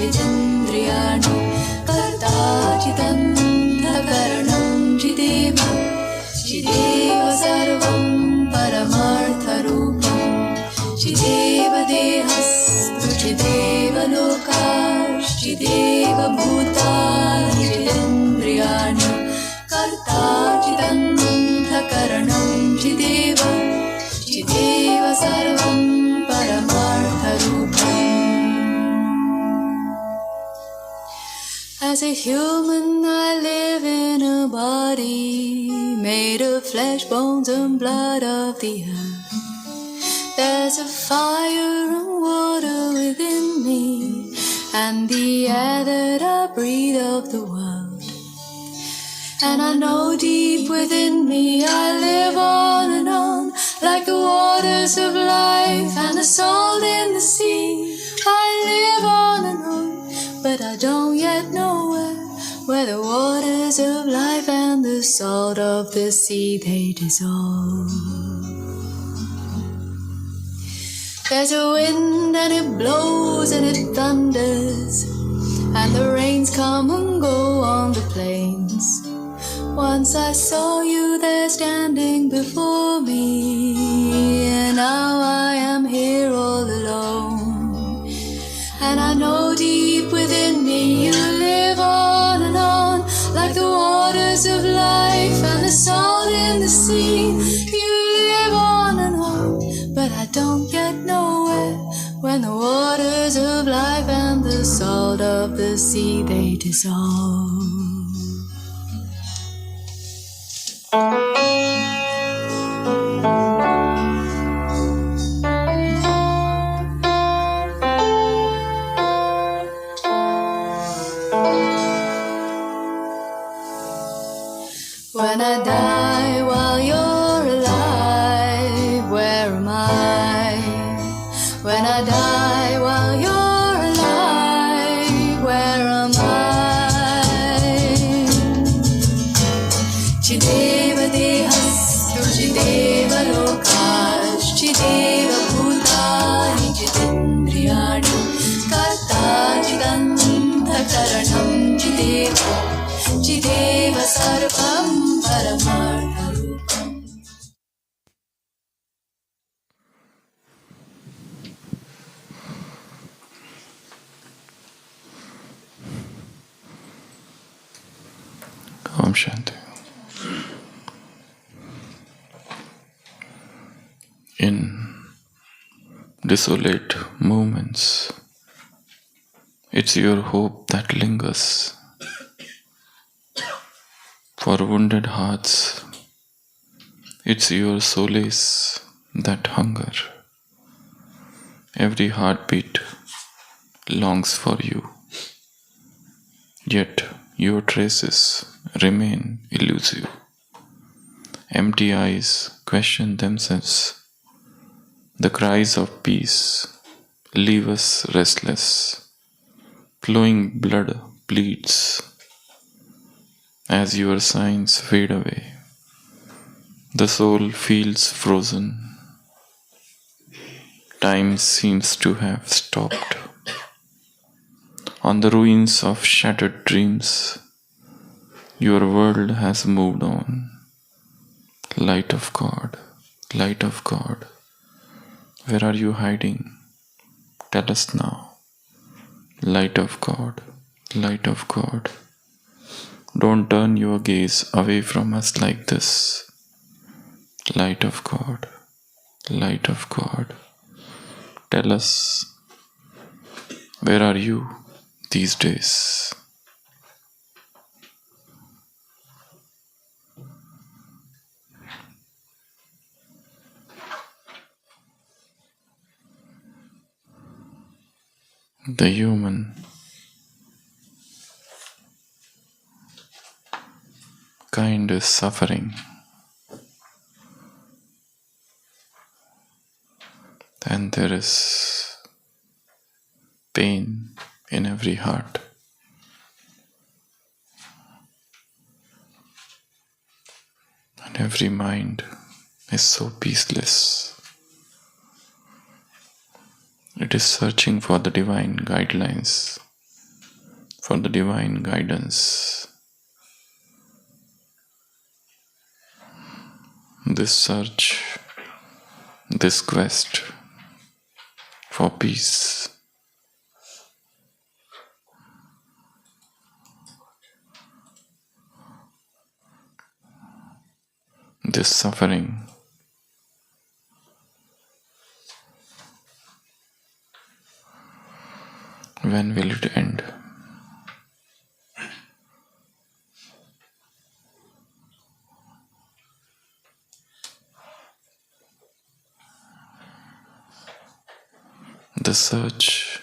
jitendriyani karta chitantakaranam chideva chideva sarvam paramartharupam chideva dehastu chideva lokash chideva bhutani jitendriyani karta chitantakaranam chideva chideva sarvam paramartharupam. As a human I live in a body made of flesh, bones and blood of the earth. There's a fire and water within me and the air that I breathe of the world. And I know deep within me I live on and on like the waters of life and the salt in the sea. I live on and on, but I don't yet know where the waters of life and the salt of the sea they dissolve. There's a wind and it blows and it thunders, and the rains come and go on the plains. Once I saw you there standing before me, and now I am here all alone. And I know deep within me you live on and on like the waters of life and the salt in the sea. You live on and on, but I don't get nowhere when the waters of life and the salt of the sea they dissolve. When I die while you're alive, where am I? When I die while you're alive, where am I? Chideva dehastu chideva lokash chideva bhutani chitindriyani karta chidantakaranam chideva chideva sarvam paramartharupam. Om Shanti. In desolate moments, it's your hope that lingers. For wounded hearts, it's your solace that hunger. Every heartbeat longs for you, yet your traces remain elusive. Empty eyes question themselves. The cries of peace leave us restless. Flowing blood bleeds as your signs fade away. The soul feels frozen. Time seems to have stopped. On the ruins of shattered dreams, your world has moved on. Light of God, where are you hiding? Tell us now. Light of God, don't turn your gaze away from us like this. Light of God, tell us, where are you these days? The human kind is suffering, and there is pain in every heart. And every mind is so peaceless. It is searching for the divine guidelines for the divine guidance. This search, this quest for peace. This suffering. When will it end? The search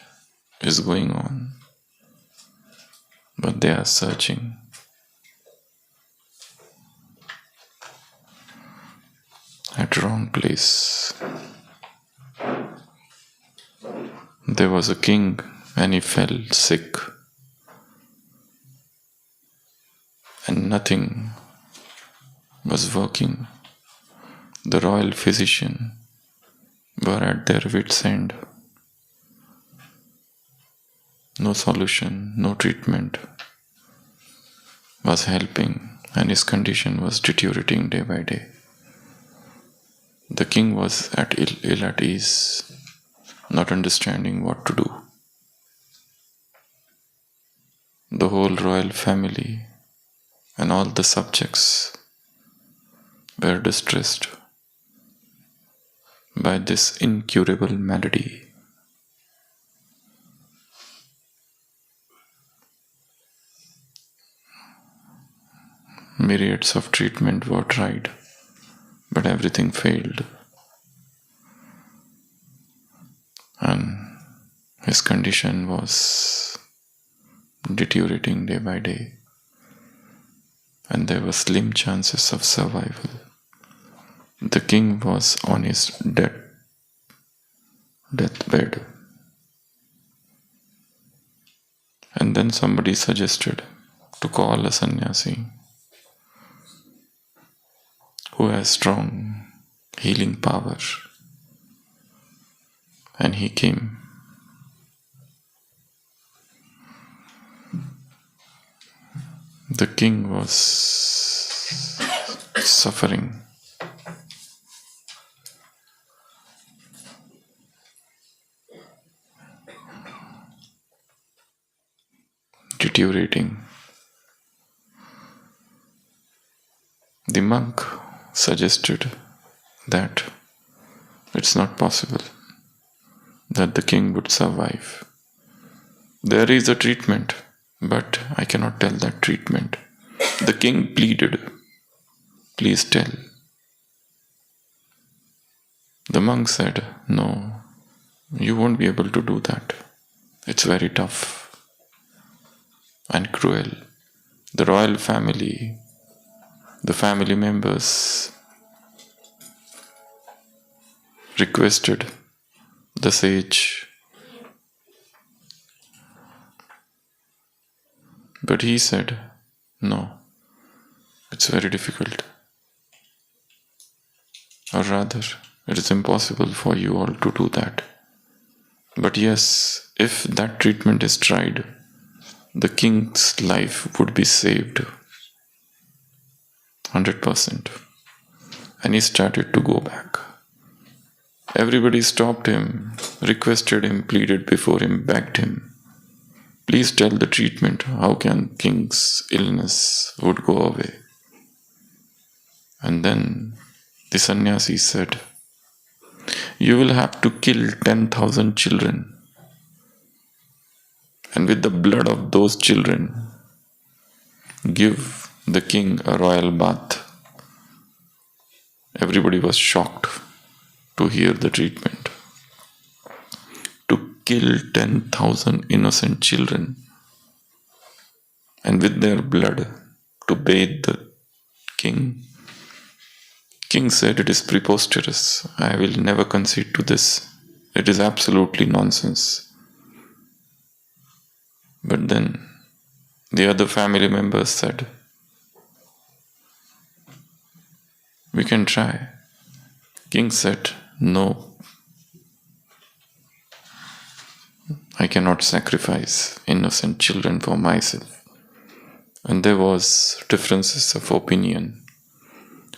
is going on, but they are searching at wrong place. There was a king and he fell sick, and nothing was working. The royal physician were at their wits' end. No solution, no treatment was helping, and his condition was deteriorating day by day. The king was ill at ease, not understanding what to do. The whole royal family and all the subjects were distressed by this incurable malady. Myriads of treatment were tried, but everything failed. And his condition was deteriorating day by day, and there were slim chances of survival. The king was on his deathbed. And then somebody suggested to call a sannyasi who has strong healing power. And he came. The king was suffering. Deteriorating. The monk suggested that it's not possible that the king would survive. There is a treatment, but I cannot tell that treatment. The king pleaded, please tell. The monk said, no, you won't be able to do that. It's very tough and cruel. The royal family, the family members requested the sage, but he said, no, it's very difficult. Or rather, it is impossible for you all to do that. But yes, if that treatment is tried, the king's life would be saved 100%. And he started to go back. Everybody stopped him, requested him, pleaded before him, begged him. Please tell the treatment. How can king's illness would go away? And then the sannyasi said, you will have to kill 10,000 children. And with the blood of those children, give the king a royal bath. Everybody was shocked to hear the treatment. To kill 10,000 innocent children and with their blood to bathe the king. King said, it is preposterous. I will never concede to this. It is absolutely nonsense. But then the other family members said, we can try. King said, no, I cannot sacrifice innocent children for myself. And there was differences of opinion.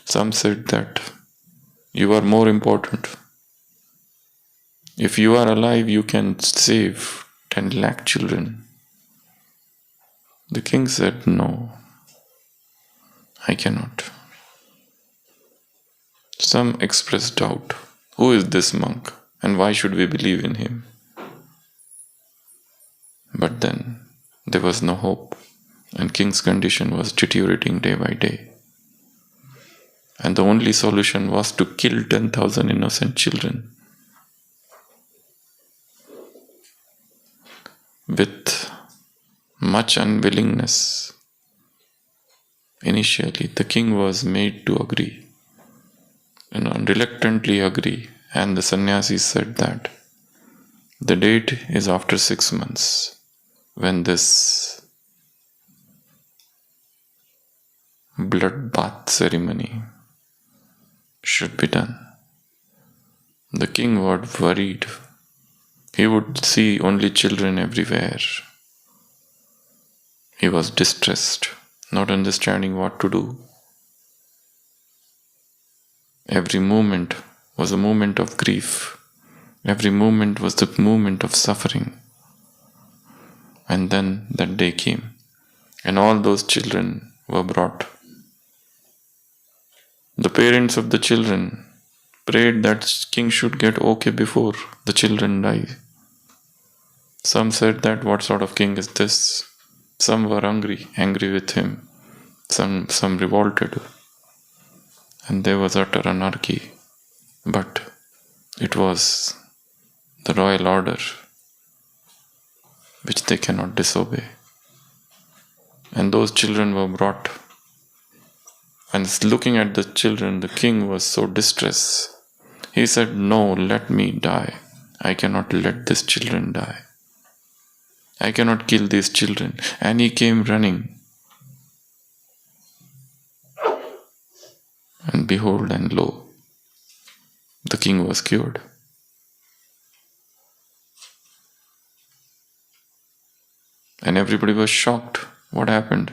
Some said that you are more important. If you are alive, you can save 10 lakh children. The king said, no, I cannot. Some expressed doubt. Who is this monk and why should we believe in him? But then there was no hope, and king's condition was deteriorating day by day. And the only solution was to kill 10,000 innocent children. With much unwillingness, initially the king was made to agree, reluctantly agree, and the sannyasi said that the date is after 6 months when this blood bath ceremony should be done. The king was worried. He would see only children everywhere. He was distressed, not understanding what to do. Every moment was a moment of grief. Every moment was the moment of suffering. And then that day came, and all those children were brought. The parents of the children prayed that king should get okay before the children die. Some said that what sort of king is this? Some were angry with him. Some revolted. And there was utter anarchy. But it was the royal order which they cannot disobey. And those children were brought. And looking at the children, the king was so distressed. He said, no, let me die. I cannot let these children die. I cannot kill these children. And he came running. And behold and lo, the king was cured. And everybody was shocked. What happened?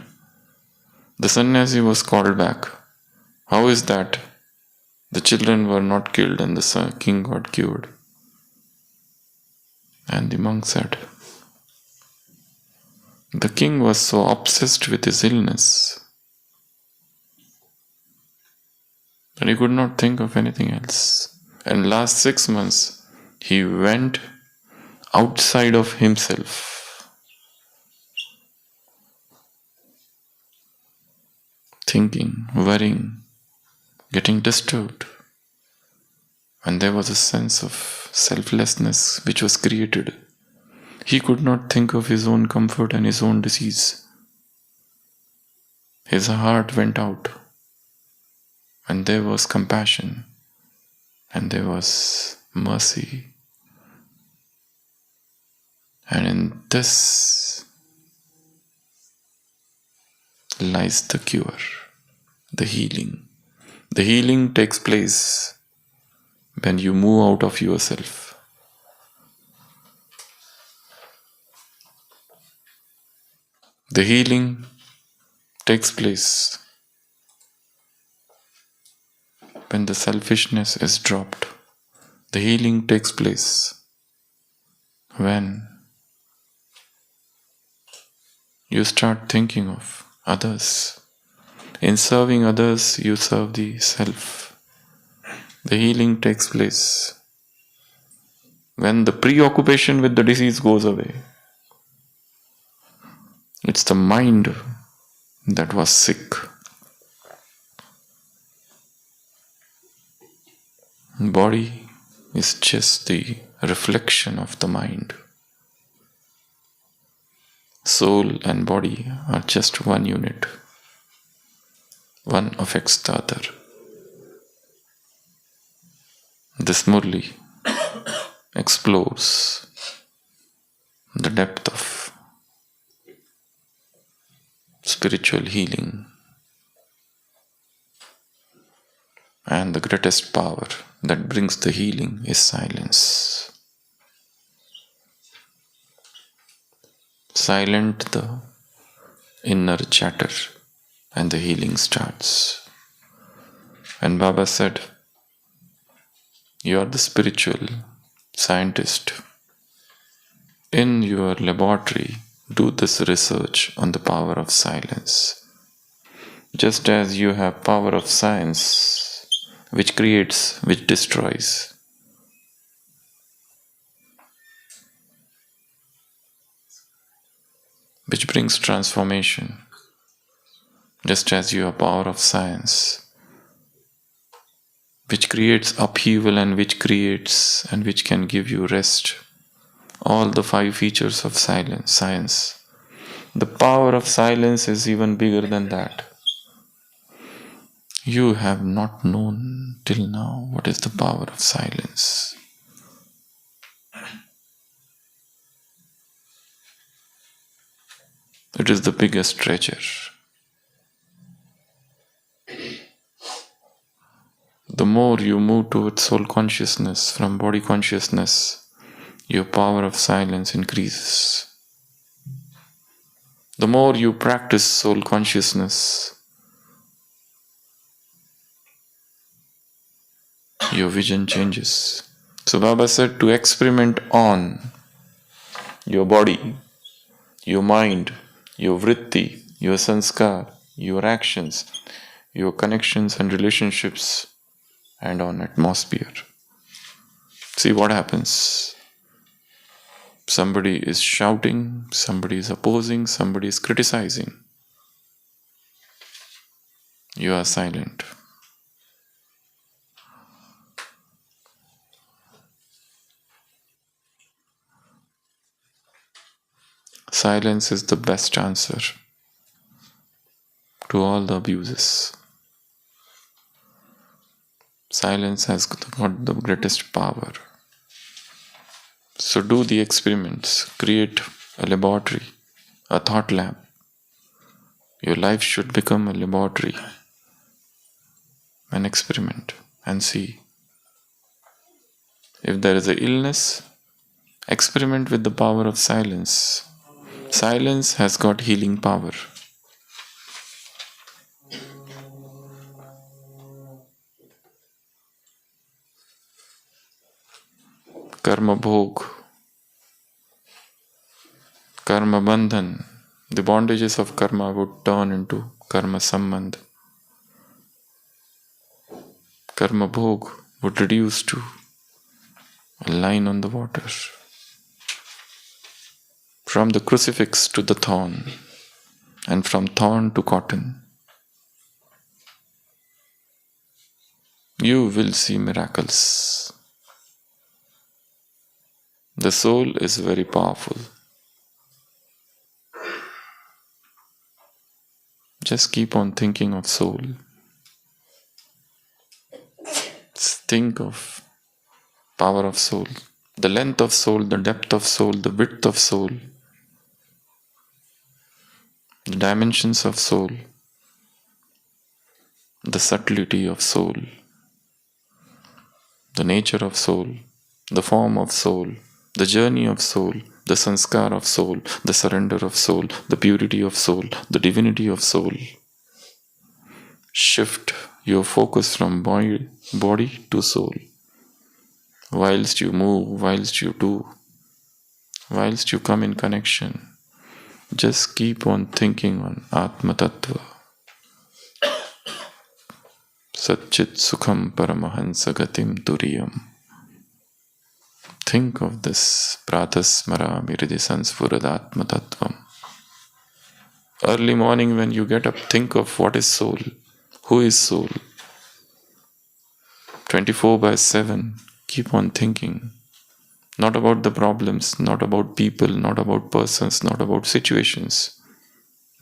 The sannyasi was called back. How is that? The children were not killed and the king got cured. And the monk said, the king was so obsessed with his illness that he could not think of anything else. And last 6 months, he went outside of himself, thinking, worrying, getting disturbed. And there was a sense of selflessness which was created. He could not think of his own comfort and his own disease. His heart went out, and there was compassion, and there was mercy. And in this lies the cure, the healing. The healing takes place when you move out of yourself. The healing takes place when the selfishness is dropped. The healing takes place when you start thinking of others. In serving others, you serve the self. The healing takes place when the preoccupation with the disease goes away. It's the mind that was sick. Body is just the reflection of the mind. Soul and body are just one unit. One affects the other. This Murli explores the depth of spiritual healing, and the greatest power that brings the healing is silence. Silent the inner chatter and the healing starts. And Baba said, you are the spiritual scientist. In your laboratory, do this research on the power of silence. Just as you have power of science, which creates, which destroys. Which brings transformation. Just as you have power of science, which creates upheaval and which creates and which can give you rest. All the 5 features of science. The power of silence is even bigger than that. You have not known till now what is the power of silence. It is the biggest treasure. The more you move towards soul consciousness from body consciousness, your power of silence increases. The more you practice soul consciousness, your vision changes. So Baba said to experiment on your body, your mind, your vritti, your sanskar, your actions, your connections and relationships, and on atmosphere. See what happens. Somebody is shouting, somebody is opposing, somebody is criticizing. You are silent. Silence is the best answer to all the abuses. Silence has got the greatest power. So do the experiments, create a laboratory, a thought lab. Your life should become a laboratory, an experiment, and see. If there is an illness, experiment with the power of silence. Silence has got healing power. Karma bhog, karma bandhan, the bondages of karma would turn into karma sambandh. Karma bhog would reduce to a line on the water. From the crucifix to the thorn, and from thorn to cotton. You will see miracles. The soul is very powerful. Just keep on thinking of soul. Think of power of soul, the length of soul, the depth of soul, the width of soul, the dimensions of soul, the subtlety of soul, the nature of soul, the form of soul, the journey of soul, the sanskar of soul, the surrender of soul, the purity of soul, the divinity of soul. Shift your focus from body to soul. Whilst you move, whilst you do, whilst you come in connection, just keep on thinking on Atma Tattva. Satchit Sukham Paramahansa Gatim Turiyam. Think of this Pratasmara Miridi Sansfuradatma Tattvam. Early morning when you get up, think of what is soul, who is soul. 24/7, keep on thinking. Not about the problems, not about people, not about persons, not about situations,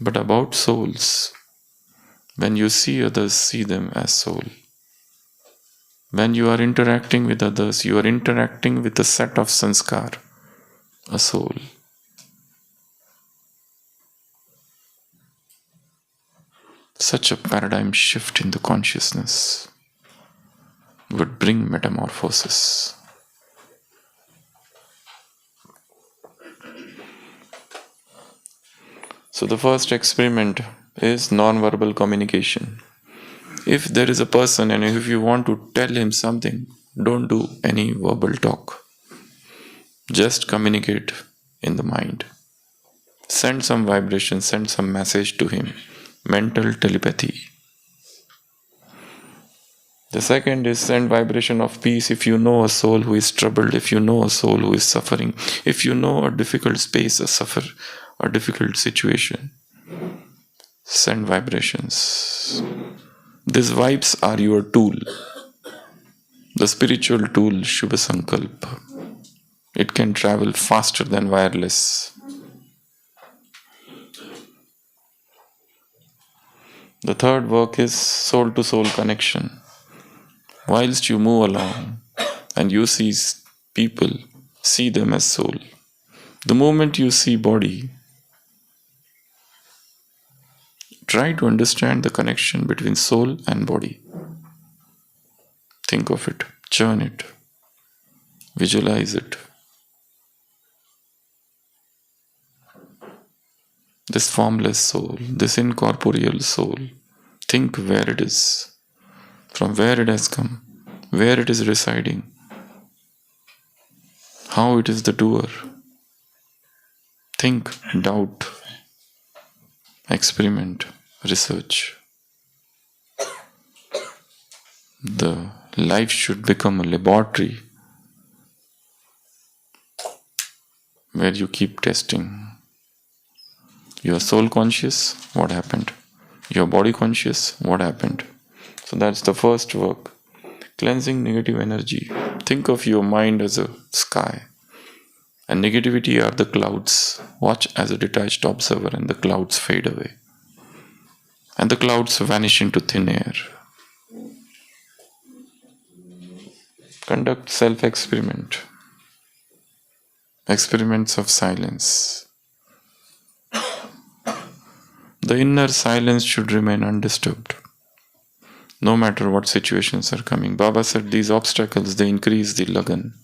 but about souls. When you see others, see them as soul. When you are interacting with others, you are interacting with a set of sanskar, a soul. Such a paradigm shift in the consciousness would bring metamorphosis. So the first experiment is non-verbal communication. If there is a person and if you want to tell him something, don't do any verbal talk. Just communicate in the mind. Send some vibration, send some message to him. Mental telepathy. The second is send vibration of peace. If you know a soul who is troubled, if you know a soul who is suffering, if you know a difficult space, a difficult situation, send vibrations. These vibes are your tool. The spiritual tool, Shiva Sankalp. It can travel faster than wireless. The third work is soul to soul connection. Whilst you move along and you see people, see them as soul. The moment you see body, try to understand the connection between soul and body. Think of it, churn it, visualize it. This formless soul, this incorporeal soul, think where it is, from where it has come, where it is residing, how it is the doer. Think, doubt, experiment, research. The life should become a laboratory where you keep testing. You are soul conscious, what happened? You are body conscious, what happened? So that's the first work. Cleansing negative energy. Think of your mind as a sky. And negativity are the clouds. Watch as a detached observer and the clouds fade away. And the clouds vanish into thin air. Conduct self-experiment. Experiments of silence. The inner silence should remain undisturbed. No matter what situations are coming. Baba said these obstacles, they increase the lagan.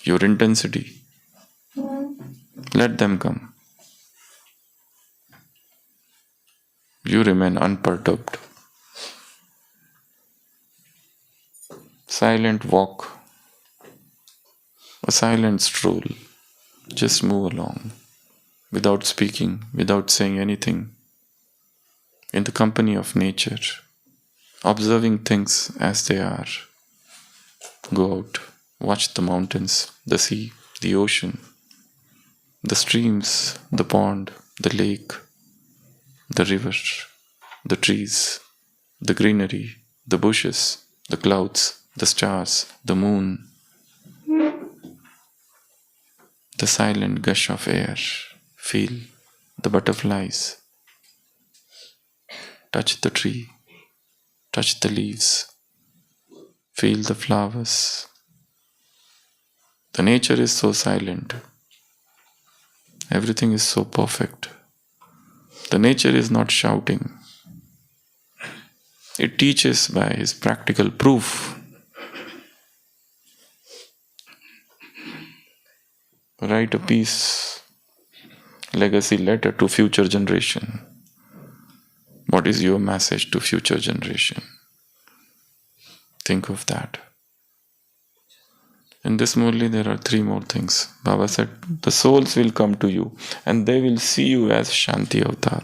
Your intensity. Let them come. You remain unperturbed. Silent walk. A silent stroll. Just move along. Without speaking, without saying anything. In the company of nature. Observing things as they are. Go out. Watch the mountains, the sea, the ocean, the streams, the pond, the lake, the river, the trees, the greenery, the bushes, the clouds, the stars, the moon, the silent gush of air. Feel the butterflies. Touch the tree, touch the leaves, feel the flowers. The nature is so silent. Everything is so perfect. The nature is not shouting. It teaches by his practical proof. Write a peace legacy letter to future generation. What is your message to future generation? Think of that. In this Murli, there are 3 more things. Baba said, the souls will come to you and they will see you as Shanti Avatar.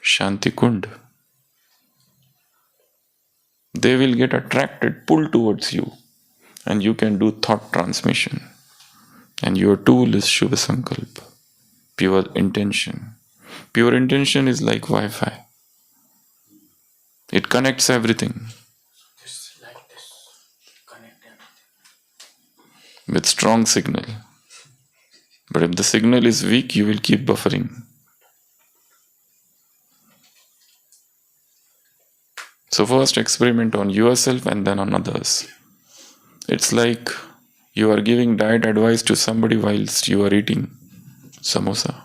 Shanti Kund. They will get attracted, pulled towards you, and you can do thought transmission. And your tool is Shiva Sankalp, pure intention. Pure intention is like Wi-Fi. It connects everything. Just like this. Connect everything. With strong signal. But if the signal is weak, you will keep buffering. So first experiment on yourself and then on others. It's like you are giving diet advice to somebody whilst you are eating samosa.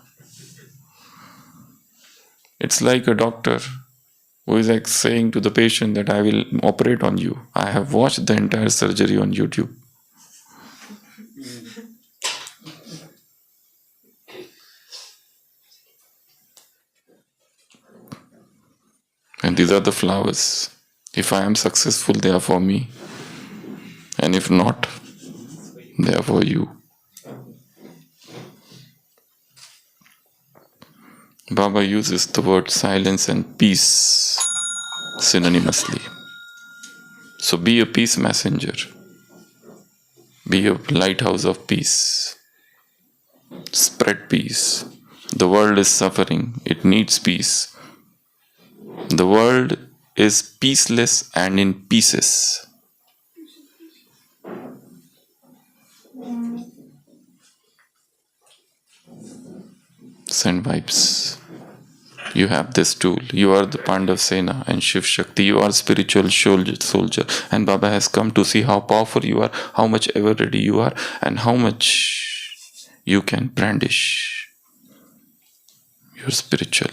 It's like a doctor who is like saying to the patient that I will operate on you. I have watched the entire surgery on YouTube. These are the flowers. If I am successful, they are for me. And if not, they are for you. Baba uses the word silence and peace synonymously. So be a peace messenger. Be a lighthouse of peace. Spread peace. The world is suffering. It needs peace. The world is peaceless and in pieces. Send vibes. You have this tool. You are the Pandav Sena and Shiv Shakti. You are spiritual soldier. And Baba has come to see how powerful you are, how much ever ready you are, and how much you can brandish your spiritual